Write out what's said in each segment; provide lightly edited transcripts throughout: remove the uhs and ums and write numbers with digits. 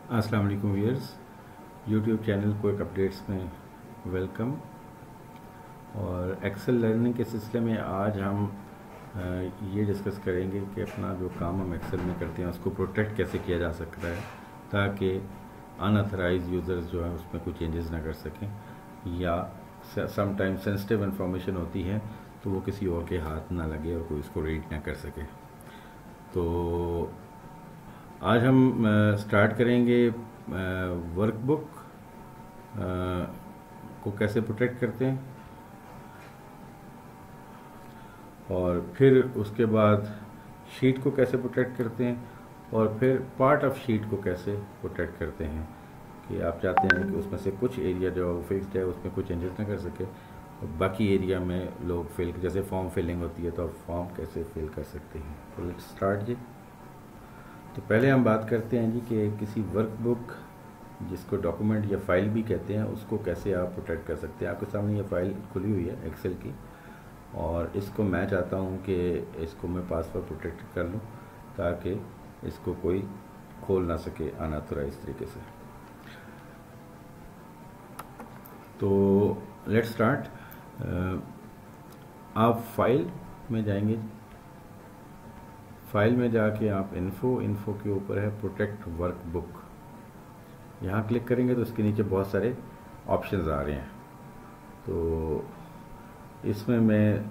अस्सलाम वालेकुम viewers, YouTube channel quick updates में वेलकम। और एक्सेल लर्निंग के सिलसिले में आज हम ये डिस्कस करेंगे कि अपना जो काम हम एक्सेल में करते हैं उसको प्रोटेक्ट कैसे किया जा सकता है ताकि अनऑथराइज यूज़र्स जो है उसमें कोई चेंजेस ना कर सकें, या समटाइम सेंसिटिव इन्फॉर्मेशन होती है तो वो किसी और के हाथ ना लगे और कोई उसको रीड ना कर सके। तो आज हम स्टार्ट करेंगे वर्कबुक को कैसे प्रोटेक्ट करते हैं, और फिर उसके बाद शीट को कैसे प्रोटेक्ट करते हैं, और फिर पार्ट ऑफ शीट को कैसे प्रोटेक्ट करते हैं कि आप चाहते हैं कि उसमें से कुछ एरिया जो फिक्स्ड है उसमें कोई चेंजेस ना कर सके और बाकी एरिया में लोग फिल, जैसे फॉर्म फिलिंग होती है तो आप फॉर्म कैसे फिल कर सकते हैं। तो लेट्स स्टार्ट जी। तो पहले हम बात करते हैं जी कि किसी वर्कबुक, जिसको डॉक्यूमेंट या फाइल भी कहते हैं, उसको कैसे आप प्रोटेक्ट कर सकते हैं। आपके सामने ये फाइल खुली हुई है एक्सेल की, और इसको मैं चाहता हूँ कि इसको मैं पासवर्ड प्रोटेक्ट कर लूँ ताकि इसको कोई खोल ना सके अनऑथराइज तरीके से। तो लेट्स स्टार्ट। आप फाइल में जाएंगे, फाइल में जाके आप इन्फो के ऊपर है प्रोटेक्ट वर्कबुक, यहाँ क्लिक करेंगे तो इसके नीचे बहुत सारे ऑप्शंस आ रहे हैं। तो इसमें मैं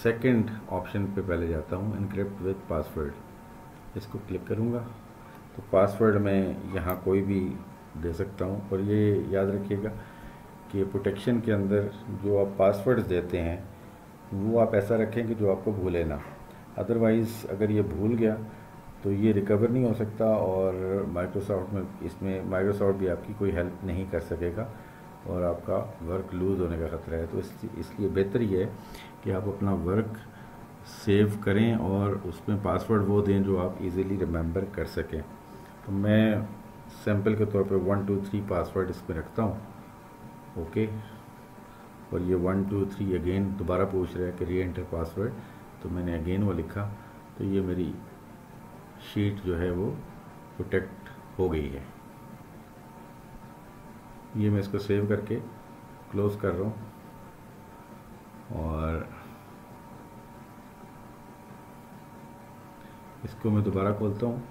सेकंड ऑप्शन पे पहले जाता हूँ, इनक्रिप्ट विद पासवर्ड, इसको क्लिक करूँगा तो पासवर्ड मैं यहाँ कोई भी दे सकता हूँ। और ये याद रखिएगा कि प्रोटेक्शन के अंदर जो आप पासवर्ड देते हैं वो आप ऐसा रखें कि जो आपको भूले ना, अदरवाइज़ अगर ये भूल गया तो ये रिकवर नहीं हो सकता और माइक्रोसॉफ्ट भी आपकी कोई हेल्प नहीं कर सकेगा और आपका वर्क लूज़ होने का ख़तरा है। तो इसलिए बेहतर ये है कि आप अपना वर्क सेव करें और उसमें पासवर्ड वो दें जो आप इजीली रिमेंबर कर सकें। तो मैं सैम्पल के तौर पे 1 2 3 पासवर्ड इसमें रखता हूँ, ओके। और ये 1 2 3 अगेन दोबारा पूछ रहा है कि री एंटर पासवर्ड, तो मैंने अगेन वो लिखा, तो ये मेरी शीट जो है वो प्रोटेक्ट हो गई है। ये मैं इसको सेव करके क्लोज कर रहा हूँ और इसको मैं दोबारा खोलता हूँ,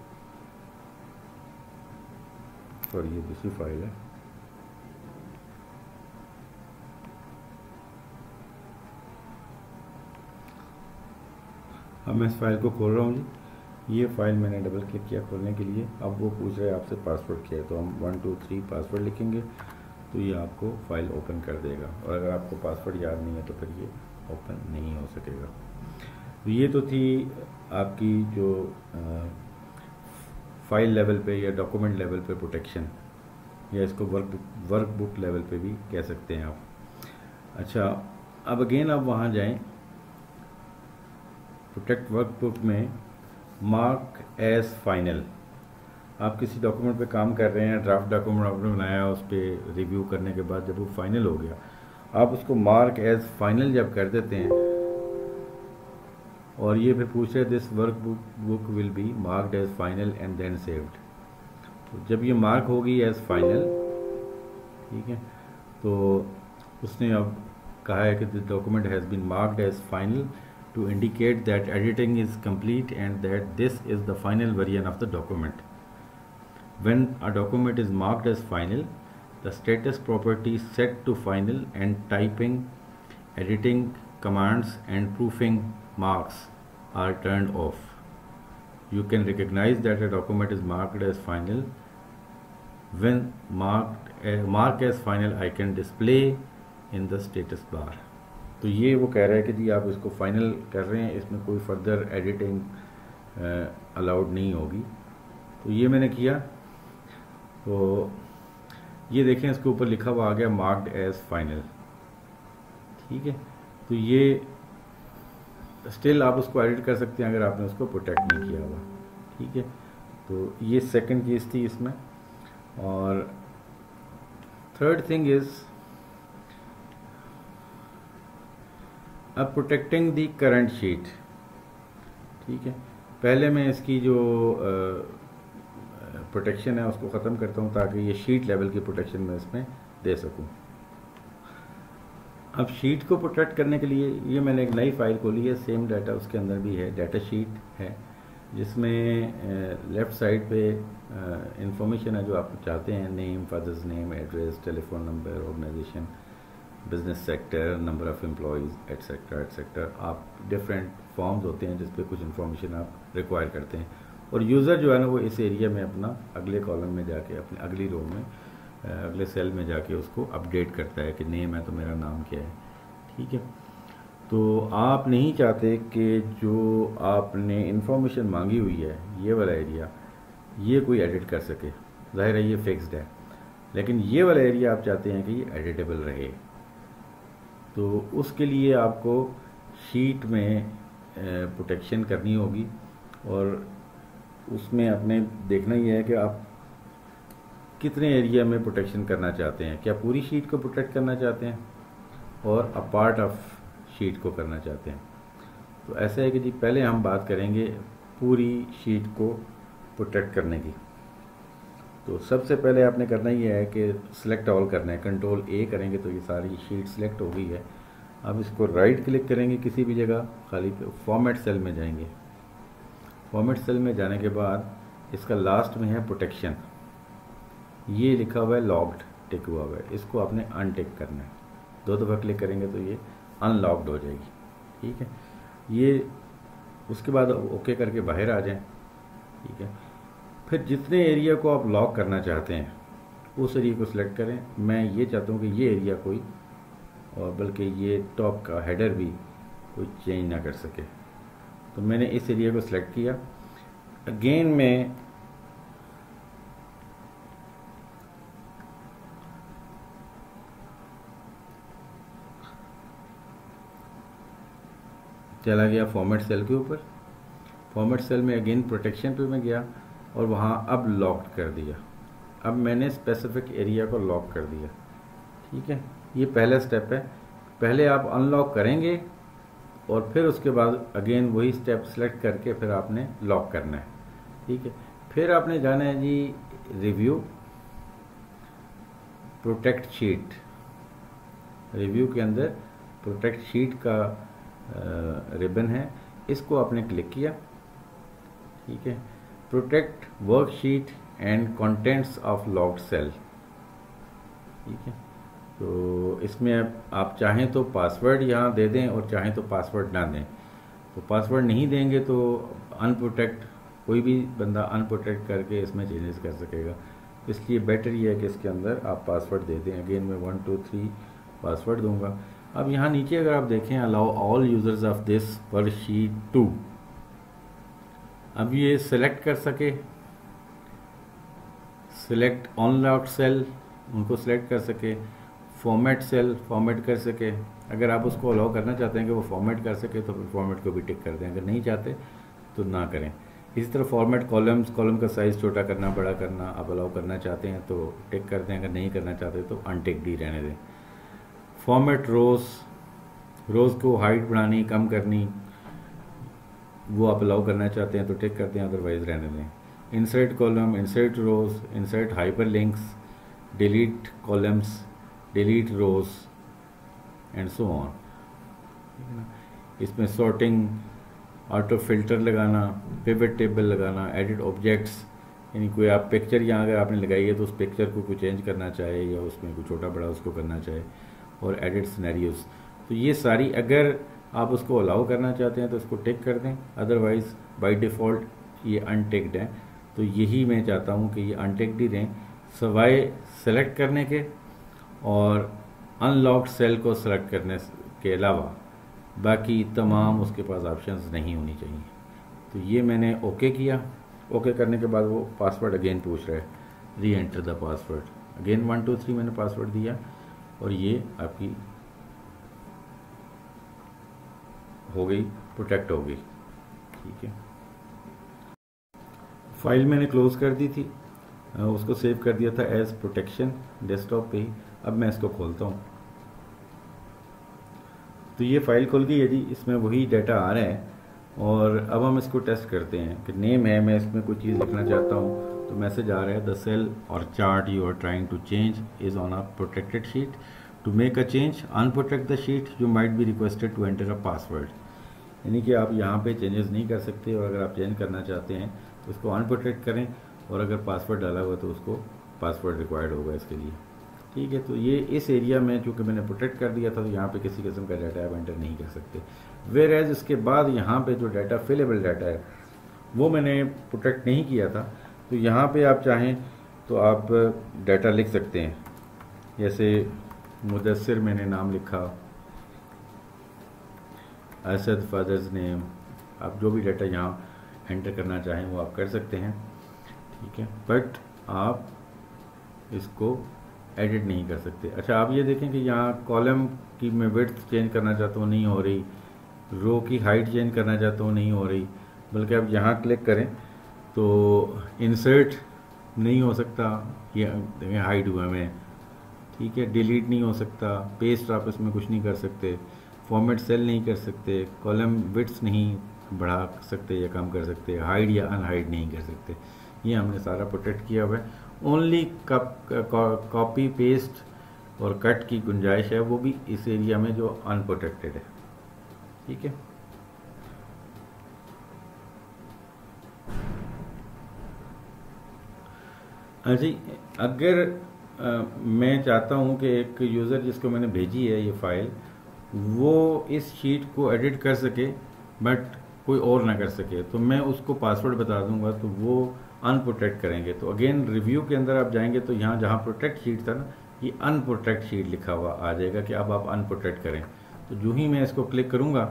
और ये दूसरी फाइल है। अब मैं इस फाइल को खोल रहा हूँ जी। ये फाइल मैंने डबल क्लिक किया खोलने के लिए, अब वो पूछ रहा है आपसे पासवर्ड क्या है, तो हम 1 2 3 पासवर्ड लिखेंगे तो ये आपको फाइल ओपन कर देगा। और अगर आपको पासवर्ड याद नहीं है तो फिर ये ओपन नहीं हो सकेगा। तो ये तो थी आपकी जो फाइल लेवल पे या डॉक्यूमेंट लेवल पे प्रोटेक्शन, या इसको वर्कबुक लेवल पे भी कह सकते हैं आप। अच्छा, अब अगेन आप वहाँ जाएं, प्रोटेक्ट वर्कबुक में मार्क एज फाइनल। आप किसी डॉक्यूमेंट पे काम कर रहे हैं, ड्राफ्ट डॉक्यूमेंट आपने बनाया, उस पर रिव्यू करने के बाद जब वो फाइनल हो गया, आप उसको मार्क एज फाइनल जब कर देते हैं, और ये फिर पूछ रहे this workbook will be marked as final and then saved. तो जब ये मार्क होगी एज फाइनल, ठीक है, तो उसने अब कहा है कि this document has been marked as final to indicate that editing is complete and that this is the final version of the document. When a document is marked as final, the status property set to final and typing, editing commands and proofing marks are turned off. You can recognize that a document is marked as final when mark as final icon display in the status bar. तो ये वो कह रहा है कि जी आप इसको final कर रहे हैं, इसमें कोई फर्दर एडिटिंग अलाउड नहीं होगी। तो ये मैंने किया, तो ये देखें इसके ऊपर लिखा हुआ आ गया मार्क्ड एज फाइनल, ठीक है। तो ये स्टिल आप उसको एडिट कर सकते हैं अगर आपने उसको प्रोटेक्ट नहीं किया हुआ, ठीक है। तो ये सेकंड चीज़ थी इसमें। और थर्ड थिंग इज़ अब प्रोटेक्टिंग दी करंट शीट, ठीक है। पहले मैं इसकी जो प्रोटेक्शन है उसको ख़त्म करता हूँ ताकि ये शीट लेवल की प्रोटेक्शन मैं इसमें दे सकूँ। अब शीट को प्रोटेक्ट करने के लिए ये मैंने एक नई फाइल खोली है, सेम डाटा उसके अंदर भी है, डाटा शीट है, जिसमें लेफ़्ट साइड पे इंफॉर्मेशन है जो आप चाहते हैं, name, father's name, address, telephone number, organisation, business sector, number of employees, etcetera etcetera. आप डिफरेंट फॉर्म्स होते हैं जिस पे कुछ इन्फॉर्मेशन आप रिक्वायर करते हैं, और यूज़र जो है ना वो इस एरिया में अपना अगले कॉलम में जाके अपनी अगली रो में अगले सेल में जाके उसको अपडेट करता है कि नेम है तो मेरा नाम क्या है। ठीक है, तो आप नहीं चाहते कि जो आपने इन्फॉर्मेशन मांगी हुई है ये वाला एरिया ये कोई एडिट कर सके, ज़ाहिर है ये फिक्स्ड है, लेकिन ये वाला एरिया आप चाहते हैं कि ये एडिटेबल रहे। तो उसके लिए आपको शीट में प्रोटेक्शन करनी होगी, और उसमें आपने देखना ही है कि आप कितने एरिया में प्रोटेक्शन करना चाहते हैं, क्या पूरी शीट को प्रोटेक्ट करना चाहते हैं और अ पार्ट ऑफ शीट को करना चाहते हैं। तो ऐसा है कि जी पहले हम बात करेंगे पूरी शीट को प्रोटेक्ट करने की। तो सबसे पहले आपने करना ही है कि सिलेक्ट ऑल करना है, कंट्रोल ए करेंगे तो ये सारी शीट सिलेक्ट हो गई है। अब इसको राइट क्लिक करेंगे किसी भी जगह खाली पे, फॉर्मेट सेल में जाएंगे। फॉर्मेट सेल में जाने के बाद इसका लास्ट में है प्रोटेक्शन, ये लिखा हुआ है लॉक्ड, टिक हुआ है, इसको आपने अनटिक करना है। 2 दफ़ा क्लिक करेंगे तो ये अनलॉक्ड हो जाएगी। ठीक है, ये उसके बाद ओके करके बाहर आ जाएं। ठीक है, फिर जितने एरिया को आप लॉक करना चाहते हैं उस एरिया को सिलेक्ट करें। मैं ये चाहता हूँ कि ये एरिया कोई, और बल्कि ये टॉप का हेडर भी कोई चेंज ना कर सके, तो मैंने इस एरिया को सिलेक्ट किया। अगेन मैं चला गया फॉर्मेट सेल के ऊपर, फॉर्मेट सेल में अगेन प्रोटेक्शन पे मैं गया और वहाँ अब लॉक कर दिया। अब मैंने स्पेसिफिक एरिया को लॉक कर दिया। ठीक है, ये पहला स्टेप है। पहले आप अनलॉक करेंगे और फिर उसके बाद अगेन वही स्टेप सेलेक्ट करके फिर आपने लॉक करना है। ठीक है, फिर आपने जाना है जी रिव्यू, प्रोटेक्ट शीट। रिव्यू के अंदर प्रोटेक्ट शीट का रिबन है, इसको आपने क्लिक किया। ठीक है, protect worksheet and contents of locked cell. ठीक है, तो इसमें आप चाहें तो पासवर्ड यहाँ दे दें और चाहें तो पासवर्ड ना दें। तो पासवर्ड नहीं देंगे तो अनप्रोटेक्ट, कोई भी बंदा अनप्रोटेक्ट करके इसमें चेंजेस कर सकेगा, इसलिए बेटर ये है कि इसके अंदर आप पासवर्ड दे दें। अगेन मैं 1 2 3 पासवर्ड दूंगा। अब यहाँ नीचे अगर आप देखें allow all users of this पर शीट 2, अब ये सिलेक्ट कर सके, सिलेक्ट अनलॉक्ड सेल उनको सिलेक्ट कर सके, फॉर्मेट सेल फॉर्मेट कर सके। अगर आप उसको अलाउ करना चाहते हैं कि वो फॉर्मेट कर सके तो फिर फॉर्मेट को भी टिक कर दें, अगर नहीं चाहते तो ना करें। इसी तरह फॉर्मेट कॉलम्स, कॉलम का साइज़ छोटा करना बड़ा करना आप अलाउ करना चाहते हैं तो टिक कर दें, अगर नहीं करना चाहते तो अनटिक ही रहने दें। फॉर्मेट रोज़, रोज़ को हाइट बढ़ानी कम करनी वो आप अलाउ करना चाहते हैं तो टिक करते हैं, अदरवाइज रहने दें। Insert column, insert rows, insert hyperlinks, delete columns, delete rows and so on. इसमें सॉर्टिंग, ऑटो फिल्टर लगाना, पिवट टेबल लगाना, एडिट ऑब्जेक्ट्स, यानी कोई आप पिक्चर यहाँ अगर आपने लगाई है तो उस पिक्चर को कोई चेंज करना चाहे या उसमें कोई छोटा बड़ा उसको करना चाहे, और एडिट सिनेरियोज। तो ये सारी अगर आप उसको अलाउ करना चाहते हैं तो इसको टिक कर दें, अदरवाइज़ बाय डिफ़ॉल्ट ये अनटिक्ड है। तो यही मैं चाहता हूँ कि ये अनटिक्ड ही रहें, सवाए सेलेक्ट करने के और अनलॉक्ड सेल को सेलेक्ट करने के अलावा बाकी तमाम उसके पास ऑप्शंस नहीं होनी चाहिए। तो ये मैंने ओके किया। ओके करने के बाद वो पासवर्ड अगेन पूछ रहा है, री एंटर द पासवर्ड। अगेन 1 2 3 मैंने पासवर्ड दिया और ये आपकी हो गई, प्रोटेक्ट हो गई। ठीक है, फाइल मैंने क्लोज कर दी थी, उसको सेव कर दिया था एज प्रोटेक्शन डेस्कटॉप पे ही। अब मैं इसको खोलता हूँ तो ये फाइल खुल गई है जी, इसमें वही डाटा आ रहा है। और अब हम इसको टेस्ट करते हैं कि नेम है, मैं इसमें कोई चीज़ लिखना चाहता हूँ तो मैसेज आ रहा है the cell or chart you are trying to change is on a protected sheet, to make a change unprotect the sheet, you might be requested to enter a password. यानी कि आप यहाँ पे चेंजेस नहीं कर सकते, और अगर आप चेंज करना चाहते हैं तो उसको अनप्रोटेक्ट करें, और अगर पासवर्ड डाला हुआ तो उसको पासवर्ड रिक्वायर्ड होगा इसके लिए। ठीक है, तो ये इस एरिया में चूँकि मैंने प्रोटेक्ट कर दिया था तो यहाँ पे किसी किस्म का डाटा आप एंटर नहीं कर सकते। वेयर एज इसके बाद यहाँ पे जो डाटा फिलेबल डाटा है वो मैंने प्रोटेक्ट नहीं किया था, तो यहाँ पे आप चाहें तो आप डाटा लिख सकते हैं। जैसे मुदस्सिर मैंने नाम लिखा, असद फादर्स नेम, आप जो भी डाटा यहाँ एंटर करना चाहें वो आप कर सकते हैं। ठीक है, बट आप इसको एडिट नहीं कर सकते। अच्छा, आप ये देखें कि यहाँ कॉलम की मैं विड्थ चेंज करना चाहता हूँ, नहीं हो रही, रो की हाइट चेंज करना चाहता हूँ, नहीं हो रही, बल्कि आप यहाँ क्लिक करें तो इंसर्ट नहीं हो सकता, ये देखें हाइड हुआ में। ठीक है, डिलीट नहीं हो सकता, पेस्ट आप इसमें कुछ नहीं कर सकते, फॉर्मेट सेल नहीं कर सकते, कॉलम विड्थ नहीं बढ़ा सकते या कम कर सकते, हाइड या अनहाइड नहीं कर सकते। ये हमने सारा प्रोटेक्ट किया हुआ है। ओनली कॉपी पेस्ट और कट की गुंजाइश है, वो भी इस एरिया में जो अनप्रोटेक्टेड है। ठीक है, जी अगर मैं चाहता हूं कि एक यूज़र जिसको मैंने भेजी है ये फाइल, वो इस शीट को एडिट कर सके बट कोई और ना कर सके, तो मैं उसको पासवर्ड बता दूंगा तो वो अनप्रोटेक्ट करेंगे। तो अगेन रिव्यू के अंदर आप जाएंगे तो यहाँ जहाँ प्रोटेक्ट शीट था ना, ये अनप्रोटेक्ट शीट लिखा हुआ आ जाएगा कि अब आप अनप्रोटेक्ट करें। तो जो ही मैं इसको क्लिक करूँगा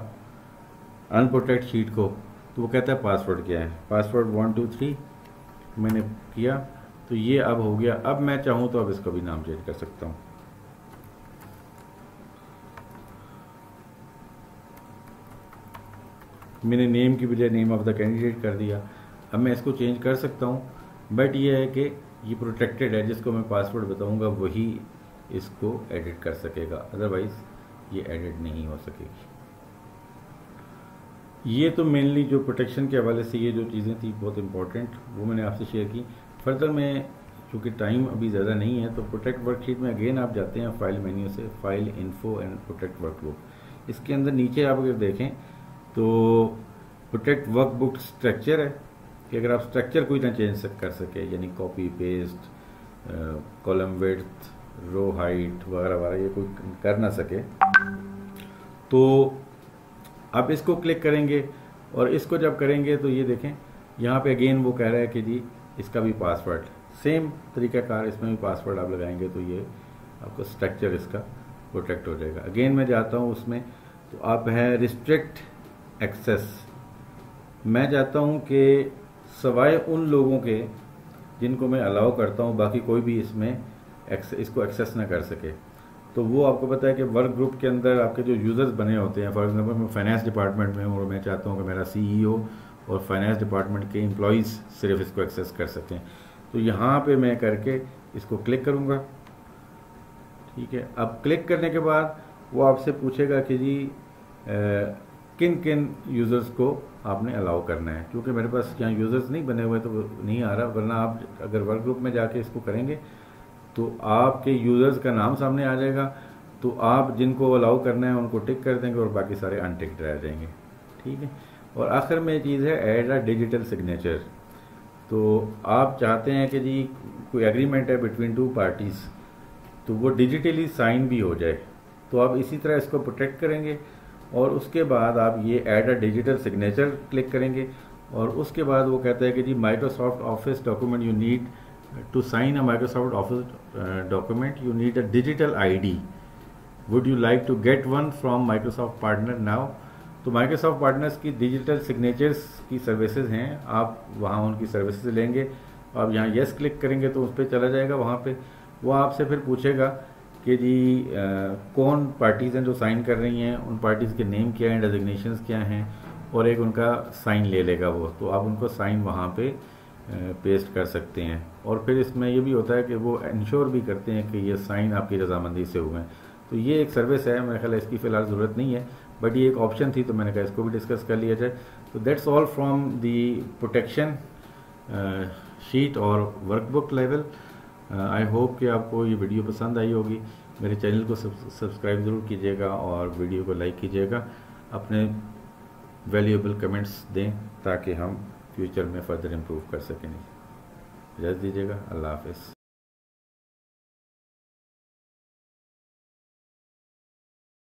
अनप्रोटेक्ट शीट को, तो वो कहता है पासवर्ड क्या है, पासवर्ड 1 2 3 मैंने किया तो ये अब हो गया। अब मैं चाहूँ तो अब इसका भी नाम चेंज कर सकता हूँ। मैंने नेम की बजाय नेम ऑफ द कैंडिडेट कर दिया। अब मैं इसको चेंज कर सकता हूँ, बट ये है कि ये प्रोटेक्टेड है, जिसको मैं पासवर्ड बताऊंगा वही इसको एडिट कर सकेगा, अदरवाइज ये एडिट नहीं हो सकेगी। ये तो मेनली जो प्रोटेक्शन के हवाले से ये जो चीज़ें थी बहुत इंपॉर्टेंट, वो मैंने आपसे शेयर की। फर्दर में चूँकि टाइम अभी ज़्यादा नहीं है तो प्रोटेक्ट वर्कशीट में अगेन आप जाते हैं फाइल मेन्यू से, file info and protect workbook. इसके अंदर नीचे आप अगर देखें तो प्रोटेक्ट वर्कबुक स्ट्रक्चर है कि अगर आप स्ट्रक्चर कोई ना चेंज कर सके, यानी copy paste, column width, row height वगैरह वगैरह ये कोई कर ना सके, तो आप इसको क्लिक करेंगे। और इसको जब करेंगे तो ये देखें यहाँ पे अगेन वो कह रहा है कि जी इसका भी पासवर्ड, सेम तरीक़ाकार इसमें भी पासवर्ड आप लगाएंगे तो ये आपका स्ट्रक्चर इसका प्रोटेक्ट हो जाएगा। अगेन मैं जाता हूँ उसमें, तो आप है रिस्ट्रिक्ट एक्सेस। मैं चाहता हूँ कि सवाए उन लोगों के जिनको मैं अलाउ करता हूँ बाकी कोई भी इसमें इसको एक्सेस ना कर सके। तो वो आपको पता है कि वर्क ग्रुप के अंदर आपके जो यूज़र्स बने होते हैं, फॉर एग्जांपल मैं फाइनेंस डिपार्टमेंट में हूँ और मैं चाहता हूँ कि मेरा सीईओ और फाइनेंस डिपार्टमेंट के एम्प्लॉयज़ सिर्फ इसको एक्सेस कर सकें, तो यहाँ पे मैं करके इसको क्लिक करूँगा। ठीक है, अब क्लिक करने के बाद वो आपसे पूछेगा कि जी किन किन यूज़र्स को आपने अलाउ करना है। क्योंकि मेरे पास यहाँ यूज़र्स नहीं बने हुए तो नहीं आ रहा, वरना आप अगर वर्क ग्रुप में जाके इसको करेंगे तो आपके यूज़र्स का नाम सामने आ जाएगा, तो आप जिनको अलाउ करना है उनको टिक कर देंगे और बाकी सारे अनटिक्ड रह जाएंगे। ठीक है, और आखिर में चीज़ है ऐड अ डिजिटल सिग्नेचर। तो आप चाहते हैं कि जी कोई एग्रीमेंट है बिटवीन टू पार्टीज़ तो वो डिजिटली साइन भी हो जाए, तो आप इसी तरह इसको प्रोटेक्ट करेंगे और उसके बाद आप ये add a digital signature click करेंगे। और उसके बाद वो कहता है कि जी Microsoft office document you need to sign a Microsoft office document you need a digital ID, would you like to get one from Microsoft partner now. तो माइक्रोसॉफ्ट पार्टनर्स की डिजिटल सिग्नेचर्स की सर्विसेज हैं, आप वहाँ उनकी services लेंगे। आप यहाँ येस क्लिक करेंगे तो उस पर चला जाएगा, वहाँ पे वो आपसे फिर पूछेगा कि जी कौन पार्टीज़ हैं जो साइन कर रही हैं, उन पार्टीज़ के नेम क्या हैं, डेजिग्नेशंस क्या हैं, और एक उनका साइन ले लेगा वो, तो आप उनको साइन वहाँ पे पेस्ट कर सकते हैं। और फिर इसमें ये भी होता है कि वो इंश्योर भी करते हैं कि ये साइन आपकी रजामंदी से हुए हैं। तो ये एक सर्विस है, मेरे ख्याल इसकी फ़िलहाल ज़रूरत नहीं है, बट ये एक ऑप्शन थी तो मैंने कहा इसको भी डिस्कस कर लिया जाए। तो that's all from the protection sheet और वर्कबुक लेवल। आई होप कि आपको ये वीडियो पसंद आई होगी। मेरे चैनल को सब्सक्राइब ज़रूर कीजिएगा और वीडियो को लाइक कीजिएगा। अपने वैल्यूएबल कमेंट्स दें ताकि हम फ्यूचर में फ़र्दर इम्प्रूव कर सकें। इजाज़त दीजिएगा। अल्लाह हाफ़िज़।